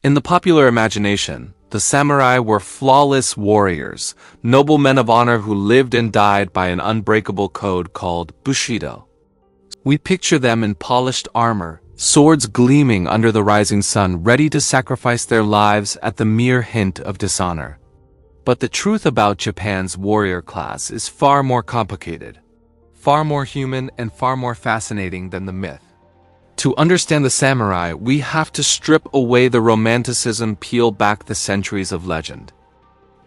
In the popular imagination, the samurai were flawless warriors, noble men of honor who lived and died by an unbreakable code called Bushidō. We picture them in polished armor, swords gleaming under the rising sun, ready to sacrifice their lives at the mere hint of dishonor. But the truth about Japan's warrior class is far more complicated, far more human, and far more fascinating than the myth. To understand the samurai, we have to strip away the romanticism, peel back the centuries of legend,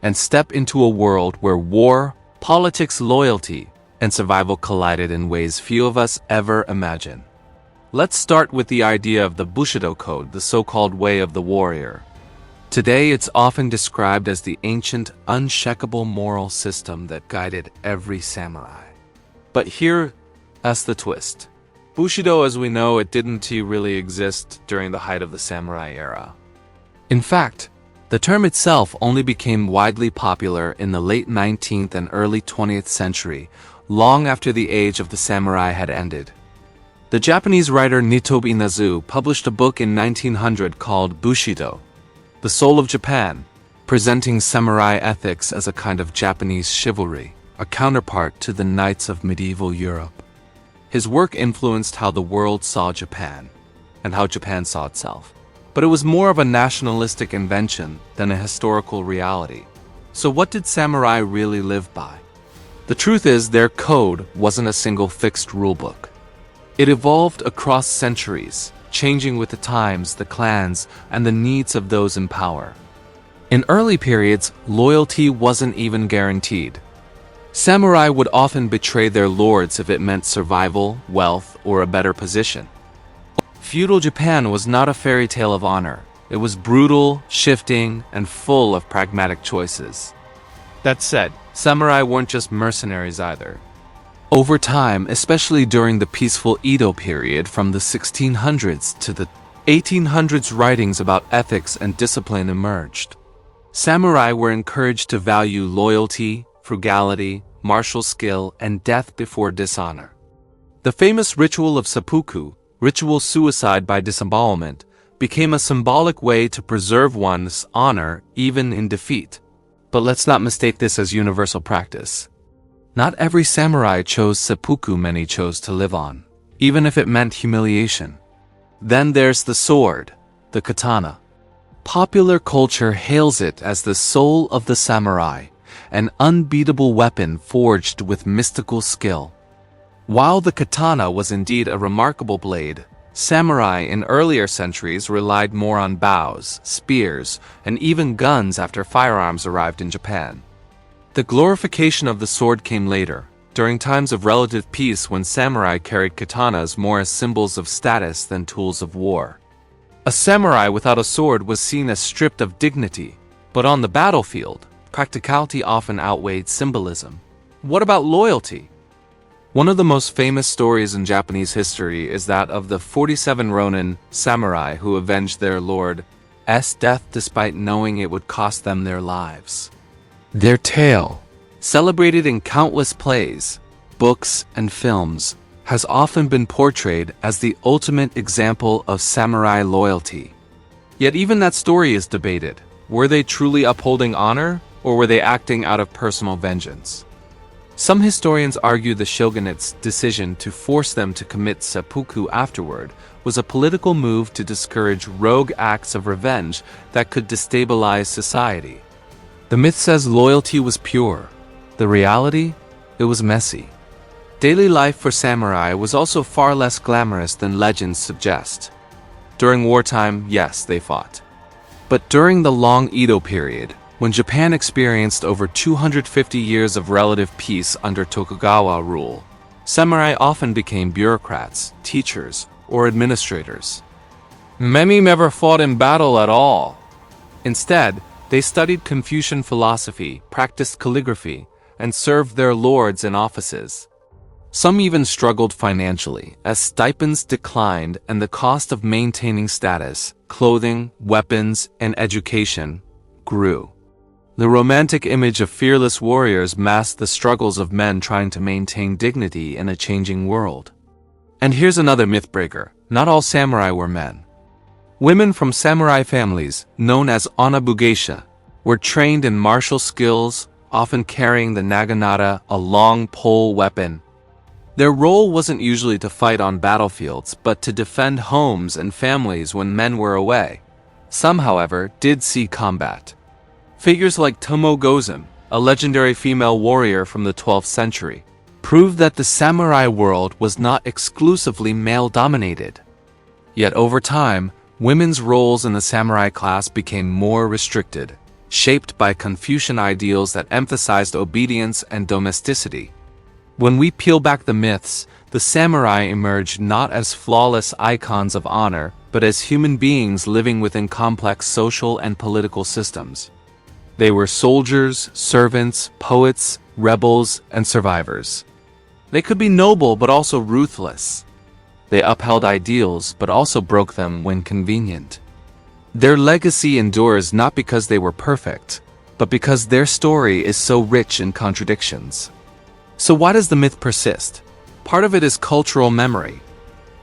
and step into a world where war, politics, loyalty, and survival collided in ways few of us ever imagine. Let's start with the idea of the Bushidō code, the so-called way of the warrior. Today, it's often described as the ancient, unshakable moral system that guided every samurai. But here's the twist. Bushidō, as we know it, didn't really exist during the height of the samurai era. In fact, the term itself only became widely popular in the late 19th and early 20th century, long after the age of the samurai had ended. The Japanese writer Nitobe Inazu published a book in 1900 called Bushidō, The Soul of Japan, presenting samurai ethics as a kind of Japanese chivalry, a counterpart to the knights of medieval Europe. His work influenced how the world saw Japan, and how Japan saw itself. But it was more of a nationalistic invention than a historical reality. So what did samurai really live by? The truth is, their code wasn't a single fixed rulebook. It evolved across centuries, changing with the times, the clans, and the needs of those in power. In early periods, loyalty wasn't even guaranteed. Samurai would often betray their lords if it meant survival, wealth, or a better position. Feudal Japan was not a fairy tale of honor. It was brutal, shifting, and full of pragmatic choices. That said, samurai weren't just mercenaries either. Over time, especially during the peaceful Edo period from the 1600s to the 1800s, writings about ethics and discipline emerged. Samurai were encouraged to value loyalty, frugality, martial skill, and death before dishonor. The famous ritual of seppuku, ritual suicide by disembowelment, became a symbolic way to preserve one's honor even in defeat. But let's not mistake this as universal practice. Not every samurai chose seppuku. Many chose to live on, even if it meant humiliation. Then there's the sword, the katana. Popular culture hails it as the soul of the samurai, an unbeatable weapon forged with mystical skill. While the katana was indeed a remarkable blade, samurai in earlier centuries relied more on bows, spears, and even guns after firearms arrived in Japan. The glorification of the sword came later, during times of relative peace when samurai carried katanas more as symbols of status than tools of war. A samurai without a sword was seen as stripped of dignity, but on the battlefield, practicality often outweighed symbolism. What about loyalty? One of the most famous stories in Japanese history is that of the 47 Ronin samurai who avenged their lord's death despite knowing it would cost them their lives. Their tale, celebrated in countless plays, books, and films, has often been portrayed as the ultimate example of samurai loyalty. Yet even that story is debated. Were they truly upholding honor, or were they acting out of personal vengeance? Some historians argue the shogunate's decision to force them to commit seppuku afterward was a political move to discourage rogue acts of revenge that could destabilize society. The myth says loyalty was pure. The reality? It was messy. Daily life for samurai was also far less glamorous than legends suggest. During wartime, yes, they fought. But during the long Edo period, when Japan experienced over 250 years of relative peace under Tokugawa rule, samurai often became bureaucrats, teachers, or administrators. Many never fought in battle at all. Instead, they studied Confucian philosophy, practiced calligraphy, and served their lords in offices. Some even struggled financially, as stipends declined and the cost of maintaining status, clothing, weapons, and education grew. The romantic image of fearless warriors masked the struggles of men trying to maintain dignity in a changing world. And here's another myth breaker. Not all samurai were men. Women from samurai families, known as Onna-Bugeisha, were trained in martial skills, often carrying the naginata, a long pole weapon. Their role wasn't usually to fight on battlefields, but to defend homes and families when men were away. Some, however, did see combat. Figures like Tomo Gozen, a legendary female warrior from the 12th century, proved that the samurai world was not exclusively male-dominated. Yet over time, women's roles in the samurai class became more restricted, shaped by Confucian ideals that emphasized obedience and domesticity. When we peel back the myths, the samurai emerged not as flawless icons of honor, but as human beings living within complex social and political systems. They were soldiers, servants, poets, rebels, and survivors. They could be noble but also ruthless. They upheld ideals but also broke them when convenient. Their legacy endures not because they were perfect, but because their story is so rich in contradictions. So why does the myth persist? Part of it is cultural memory.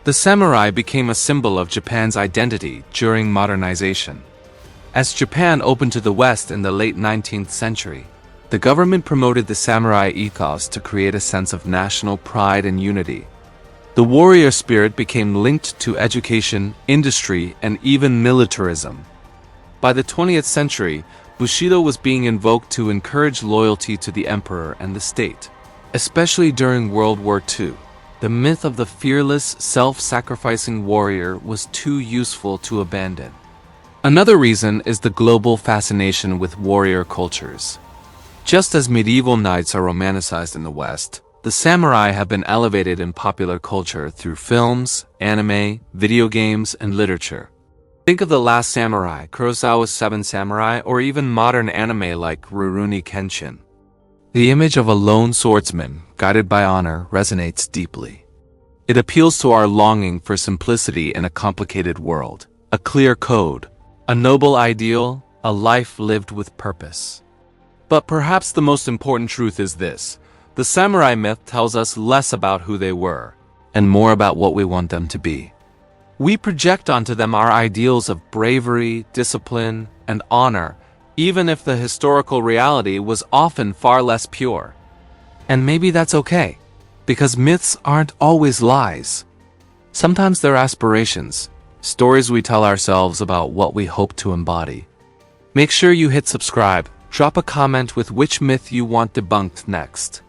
The samurai became a symbol of Japan's identity during modernization. As Japan opened to the West in the late 19th century, the government promoted the samurai ethos to create a sense of national pride and unity. The warrior spirit became linked to education, industry, and even militarism. By the 20th century, Bushido was being invoked to encourage loyalty to the emperor and the state. Especially during World War II, the myth of the fearless, self-sacrificing warrior was too useful to abandon. Another reason is the global fascination with warrior cultures. Just as medieval knights are romanticized in the West, the samurai have been elevated in popular culture through films, anime, video games, and literature. Think of The Last Samurai, Kurosawa's Seven Samurai, or even modern anime like Rurouni Kenshin. The image of a lone swordsman, guided by honor, resonates deeply. It appeals to our longing for simplicity in a complicated world, a clear code, a noble ideal, a life lived with purpose. But perhaps the most important truth is this: the samurai myth tells us less about who they were, and more about what we want them to be. We project onto them our ideals of bravery, discipline, and honor, even if the historical reality was often far less pure. And maybe that's okay, because myths aren't always lies. Sometimes they're aspirations, stories we tell ourselves about what we hope to embody. Make sure you hit subscribe, drop a comment with which myth you want debunked next.